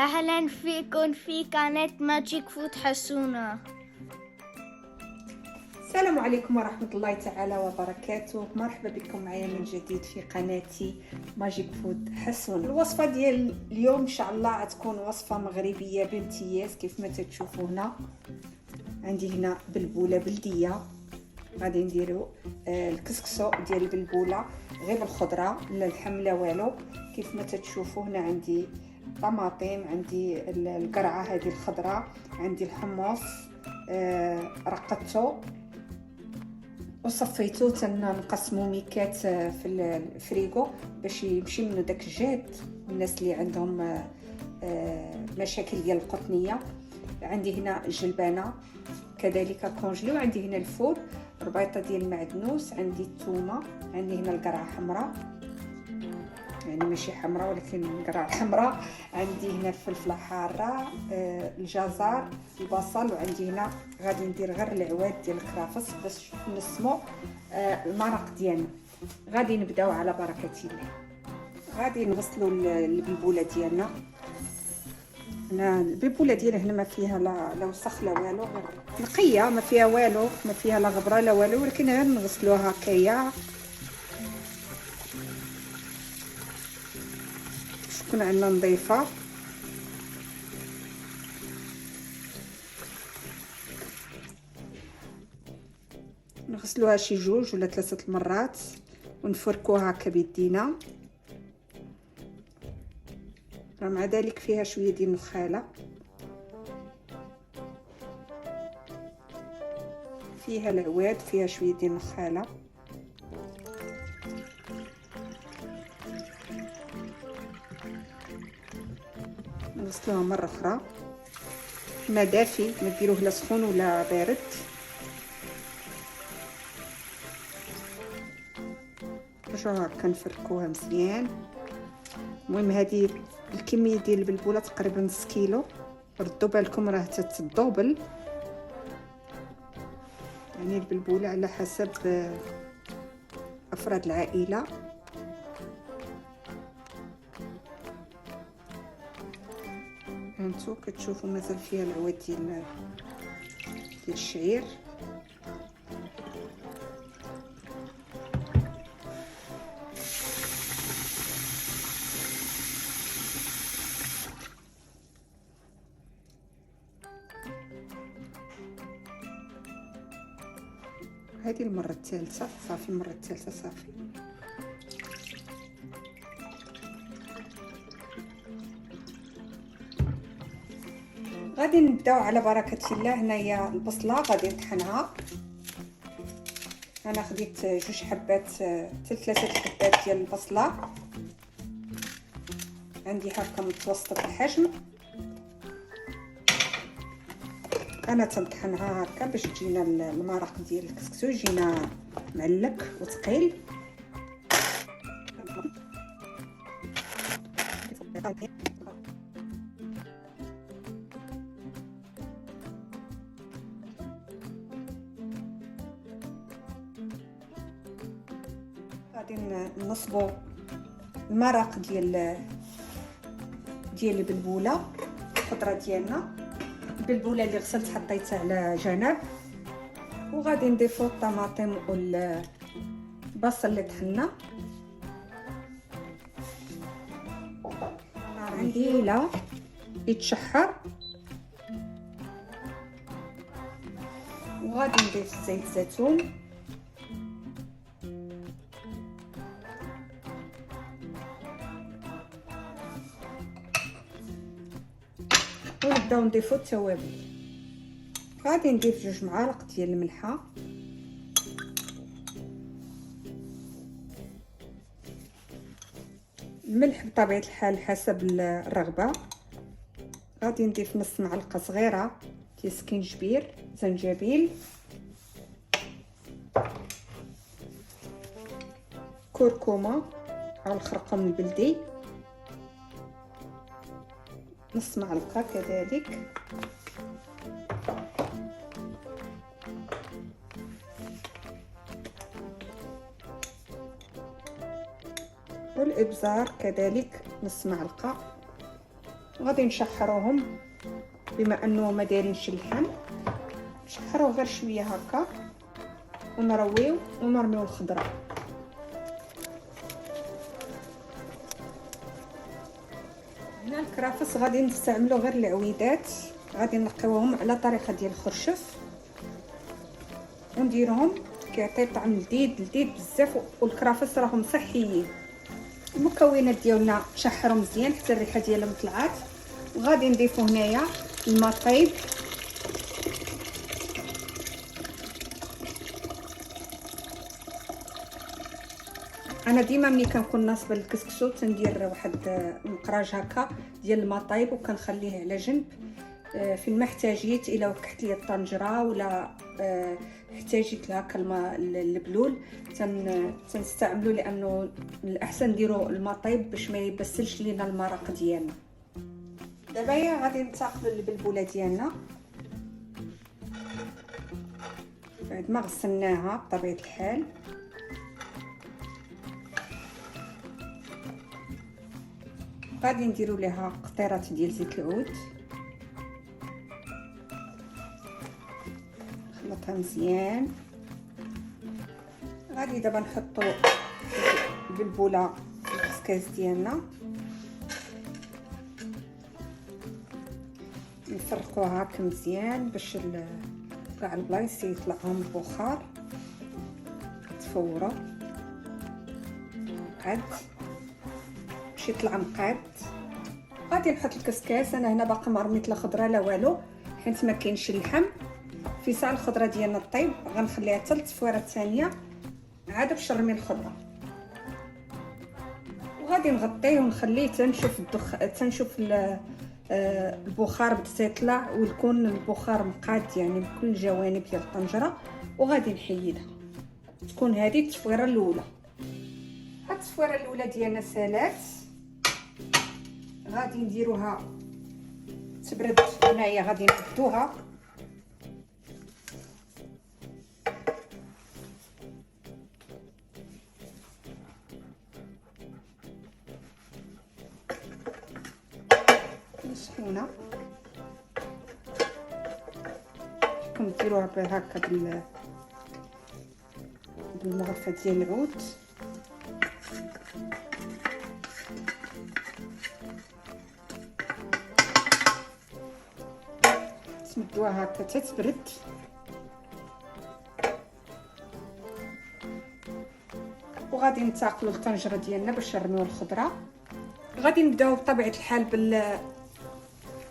أهلا فيكم في قناة ماجيك فود حسونة. السلام عليكم ورحمة الله تعالى وبركاته. مرحبا بكم معايا من جديد في قناتي ماجيك فود حسون. الوصفة ديال اليوم ان شاء الله غتكون وصفة مغربية بامتياز كيف ما تشوفوا هنا. عندي هنا بلبولة بلدية، غادي نديرو الكسكسو ديال البلبولة غير بالخضرة لا اللحم لا والو. كيف ما تشوفوا هنا عندي طماطم، عندي القرعة هذه الخضراء، عندي الحمص رقدته وصفيتو تنقسمو ميكات في الفريغو باش يمشي منه داك الجهد الناس اللي عندهم مشاكل ديال القطنيه. عندي هنا الجلبانه كذلك كونجلي، وعندي هنا الفول، ربيطه ديال المعدنوس، عندي الثومه، عندي هنا القرعه حمراء يعني ماشي حمراء ولكن القرعه حمراء، عندي هنا الفلفله حاره، الجزر، البصل، وعندي هنا غادي ندير غير العواد ديال الكرافس باش نسمو المرق ديالنا. غادي نبداو على بركه الله. غادي نغسلوا البلبوله ديالنا. انا البلبوله ديالي هنا ما فيها لا وسخ لا والو، نقيه ما فيها والو، ما فيها لا غبره لا والو، ولكن غير نغسلوها هكايا تكون عندنا نظيفه. نغسلوها شي 2 ولا 3 المرات ونفركوها هكا بيدينا. مع ذلك فيها شويه ديال النخاله، فيها العواد، فيها شويه ديال النخاله. نغسلوها مره اخرى، ما دافي ما ديروه لا سخون ولا بارد. نرجعو هكا نفركوها مزيان. المهم هذه الكميه ديال البلبوله تقريبا نص كيلو، ردوا بالكم راه تتدوبل يعني البلبوله على حسب افراد العائله. هانتو كتشوفوا مازال فيها العواد ديال الشعير. هذه المره الثالثه صافي، المره الثالثه صافي. غادي نبداو على بركه الله. هنايا البصله غادي نطحنها. انا خديت 2 حبات حتى 3 حبات ديال البصله، عندي هكا متوسطه الحجم. انا تنطحنها هكا باش تجينا المرق ديال الكسكسو يجينا معلك وثقيل. غادي نصبوا المرق ديال البلبوله الخضره ديالنا. البلبوله اللي غسلت حطيتها على جنب، وغادي نضيفوا الطماطم والبصل اللي طحنا. عندي لا يتشحر، وغادي نضيف زيت زيتون، ونبداو نضيفو التوابل. غادي نضيف 2 معالق ديال الملحه، الملح بطبيعه الحال حسب الرغبه. غادي نضيف نص معلقه صغيره ديال سكينجبير، زنجبيل، كركمه او الخرقوم البلدي، نص معلقه كذلك، والابزار كذلك نص معلقه، وغادي نشحروهم بما انه ما دايرينش اللحم، نشحروه غير شويه هكا ونرويو ونرميو الخضره. هنا الكرافس غادي نستعملو غير العويدات، غادي نقيوهم على طريقه ديال الخرشف ونديرهم، كيعطي طعم لذيذ بزاف، والكرافس راهم صحيين. المكونات ديالنا تشحروا مزيان حتى الريحه ديالهم طلعات، وغادي نضيفو هنايا الماء طيب، انا ديما ملي كنكون ناصبه الكسكسو تندير واحد مقراج هكا ديال الماء طايب وكنخليه على جنب. فين ما احتاجيت، الى وكحت لي الطنجره ولا احتاجيت هكا الماء البلول تنستعملو، لانه الاحسن نديرو الماء طايب باش ما يبسلش لينا المرق ديالنا. دابا غادي ننتقلوا للبلبوله ديالنا بعد ما غسلناها بطبيعه الحال. غادي نديرو ليها قطيرات ديال زيت العود، نخلطها مزيان. غادي دابا نحطو البلبوله في الكسكاس ديالنا، نفرقوها هكا مزيان باش كاع البلايص يطلعهم البخار، تفوروا قاد باش يطلع مقاد. غادي نحط الكسكاس، انا هنا باقا ما رميت لا خضره لا والو حيت ما كاينش اللحم. في ساعه الخضره ديالنا طيب غنخليها حتى التصفيره الثانيه عاد باش نرمي الخضره، وغادي نغطيه ونخليه تنشوف البخار بدا يطلع، ويكون البخار مقاد يعني بكل الجوانب ديال الطنجره. وغادي نحيدها، تكون هذه التصفيره الاولى. هاد التصفيره الاولى ديالنا سالات، غادي نديروها تبرد. هنايا غادي نبدوها سخونه، راكم ديروها هكا بالمغرفه ديال العود. تمدوها هكا تتبرد، وغادي ننتقلوا للطنجره ديالنا باش نرميو الخضره. غادي نبداو بطبيعه الحال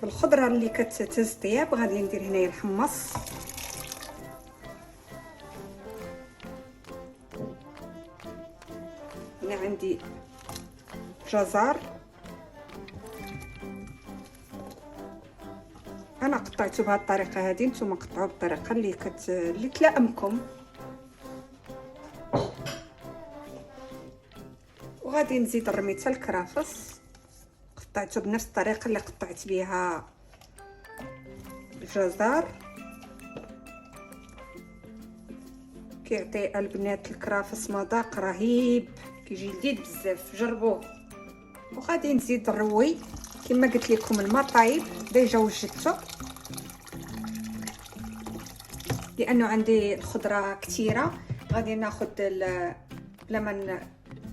بالخضره اللي كتهز طياب. غادي ندير هنايا الحمص، هنا عندي جزر، انا قطعته بهذه الطريقه هذه، نتوما قطعوا بالطريقه اللي تلائمكم. وغادي نزيد نرمي حتى الكرافس، قطعته بنفس الطريقه اللي قطعت بها الجزر. كيعطي البنات الكرافس مذاق رهيب، كيجي لذيذ بزاف، جربوه. وغادي نزيد نروي كما قلت لكم الماء طايب ديجا وجدته، لانه عندي الخضره كثيره. غادي ناخذ بلا ما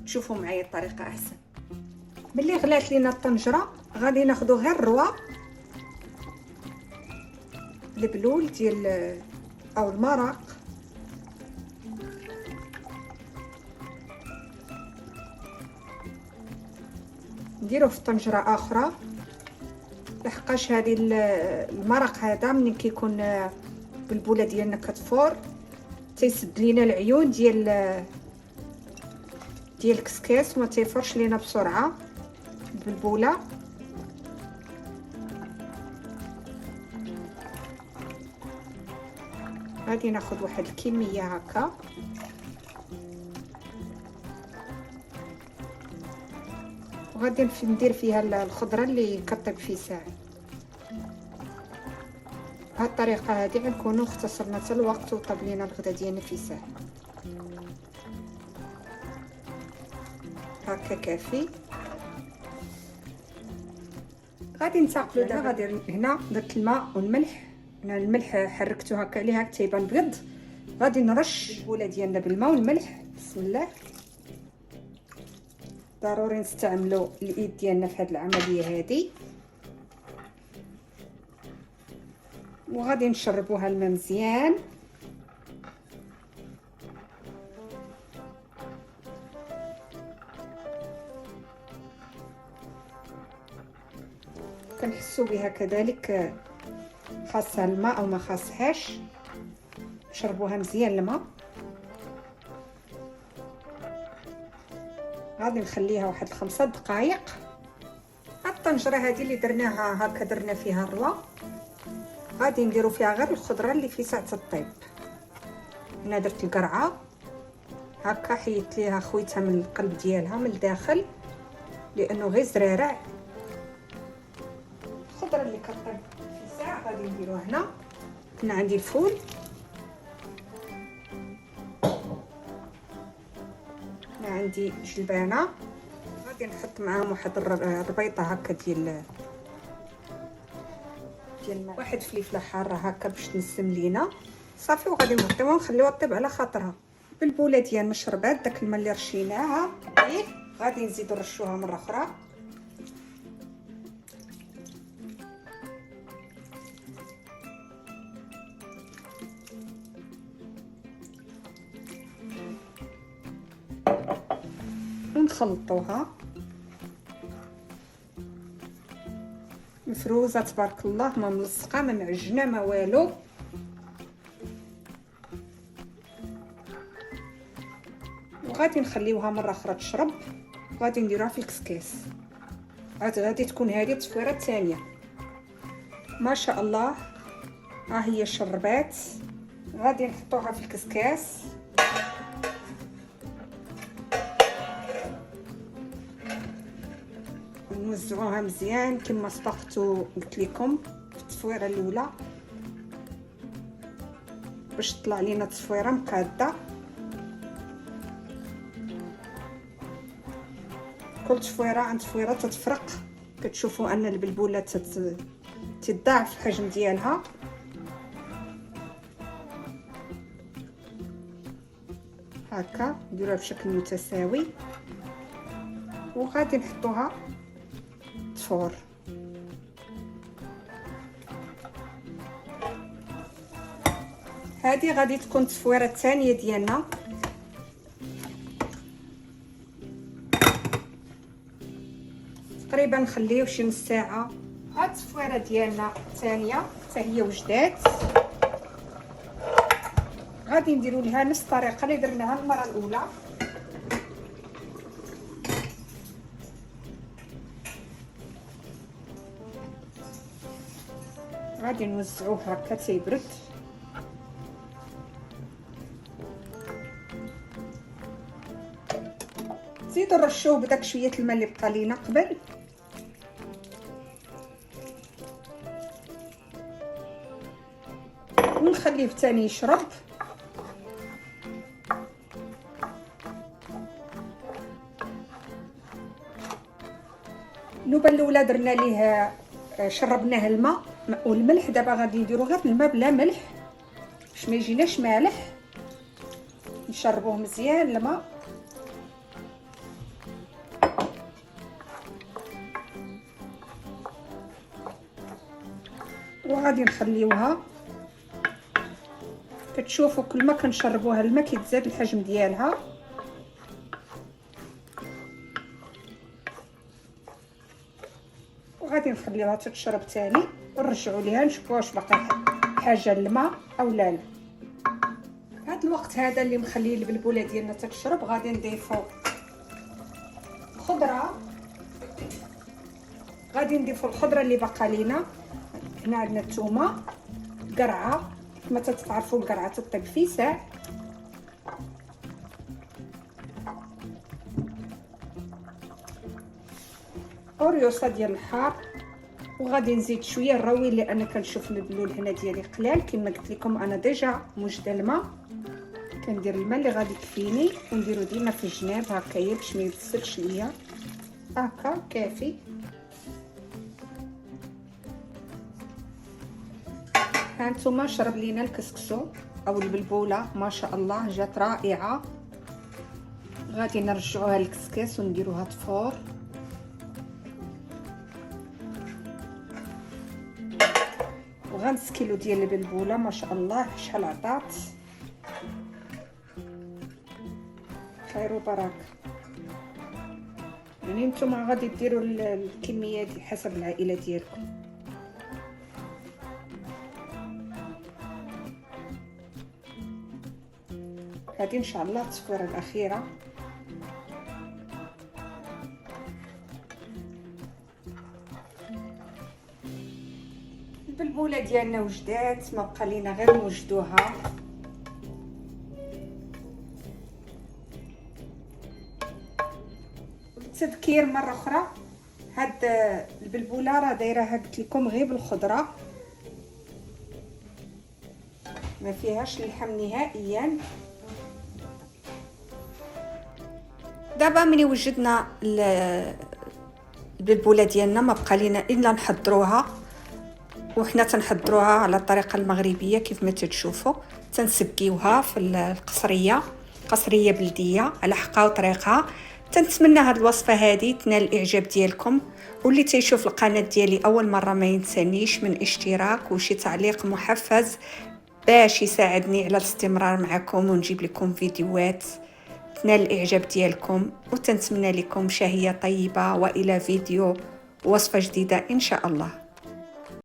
تشوفوا معايا الطريقه احسن. ملي غلات لينا الطنجره غادي ناخذ غير الروا البلول ديال او المرق، نديروه في طنجره اخرى، لحقاش هذه المرق هذا ملي كيكون بالبوله ديالنا كتفور تيسد لينا العيون ديال الكسكاس وما تيفرش لينا بسرعه بالبوله. غادي ناخذ واحد الكميه هكا، وغادي ندير فيها الخضره اللي كطيب في ساعه. بهذه الطريقه هذه غنكونوا اختصرنا حتى الوقت وطاب لينا الغدا ديالنا في ساعه. هكا كافي. غادي ننتقلوا دابا. غادي هنا درت الماء والملح. هنا الملح حركته هكا ليه هكا تيبان بيض. غادي نرش البوله ديالنا بالماء والملح. بسم الله. ضروري نستعملوا الايد ديالنا في هذه العمليه هذه. وغادي نشربوها الماء مزيان. كنحسوا بها كذلك خاصها الماء او ما خاصهاش. نشربوها مزيان الماء. غادي نخليها واحد 5 دقائق. الطنجره هذه اللي درناها هكا درنا فيها الروا. غادي نديرو فيها غير الخضره اللي في ساعه الطيب. هنا درت القرعه هكا، حيدت ليها خويتها من القلب ديالها من الداخل لانه غير زرارع. الخضره اللي كطيب في ساعه غادي نديروها هنا. هنا عندي الفول. هنا عندي جلبانه. غادي نحط معاهم واحد الربيطه هكا ديال واحد فليفله حاره هكا باش تنسم لينا صافي. وغادي نغطيوها ونخليوها طيب على خاطرها. بالبوله ديال المشربات داك الماء اللي رشيناها فيه غادي نزيدو نرشوها مره اخرى. ونخلطوها مفروزه تبارك الله، ما ملصقه ما معجنه ما والو. وغادي نخليوها مره اخرى تشرب. غادي نديروها في الكسكاس. غادي تكون هذه التصفيره الثانيه. ما شاء الله ها هي شربات. غادي نحطوها في الكسكاس. نوزعوها مزيان كما سبقت قلت لكم في التصويره الاولى باش تطلع لينا تصفيره مقاده. كل تصفيره عن تصفيره تتفرق. كتشوفوا ان البلبوله تتضاعف الحجم ديالها. هكا نديروها بشكل متساوي. وغادي نحطوها تفور. هذه غادي تكون التصفيره الثانيه ديالنا. تقريبا نخليو شي نص ساعه. هاد التصفيره ديالنا الثانيه حتى هي وجدات. غادي نديرو لها نفس الطريقه اللي درناها المره الاولى. غادي نوزعوه هكا تيبرد. زيدو نرشوه بداك شويه الماء اللي بقى لينا قبل. ونخليه ثاني يشرب. النوبه الاولى درنا ليه شربناه الماء والملح. دابا غادي نديرو غير الماء بلا ملح باش ما يجيناش مالح. نشربوه مزيان الماء. وغادي نخليوها. كتشوفوا كل ما كنشربوها الماء كيتزاد الحجم ديالها. وغادي نخليوها تتشرب ثاني ونرجعوا ليها نشوفوا واش باقي حاجه الماء او لا. هاد الوقت هذا اللي مخلي البلبوله ديالنا تتشرب غادي نضيفوا الخضره. غادي نضيفوا الخضره اللي باقا لينا. هنا عندنا الثومه، قرعه كما تتعرفوا القرعه تطيب في ساع. وريوصه ديال الحار. وغادي نزيد شويه الروي لان كنشوف البلول هنا ديالي قلال. كما قلت لكم انا ديجا موجده الماء. كندير الماء اللي غادي يكفيني ونديرو ديما في الجناب هكايا باش ما يبسلش ليا. هكا كافي. هانتوما شرب لينا الكسكسو او البلبوله ما شاء الله جات رائعه. غادي نرجعوها للكسكس ونديروها طفور. وغنص كيلو ديال البلبوله ما شاء الله شحال عطات، خير وبركه. يعني نتوما غادي ديروا الكميه دي حسب العائله ديالكم. هذه ان شاء الله التصفيره الاخيره. البلبوله ديالنا وجدات، ما بقى لينا غير نوجدوها. تذكير مره اخرى، هاد البلبوله راه دايرها قلت لكم غير بالخضره، ما فيهاش اللحم نهائيا. دابا ملي وجدنا البلبوله ديالنا ما بقى لينا الا نحضروها، وحنا تنحضروها على الطريقه المغربيه كيف ما تشوفوا. تنسقيوها في القصريه، قصريه بلديه على حقها وطريقها. تنتمنى هاد الوصفه هذه تنال الاعجاب ديالكم، واللي تيشوف القناه ديالي اول مره ما ينسانيش من اشتراك وشي تعليق محفز باش يساعدني على الاستمرار معكم ونجيب لكم فيديوهات تنال الاعجاب ديالكم. وتنتمنى لكم شهيه طيبه، والى فيديو وصفه جديده ان شاء الله.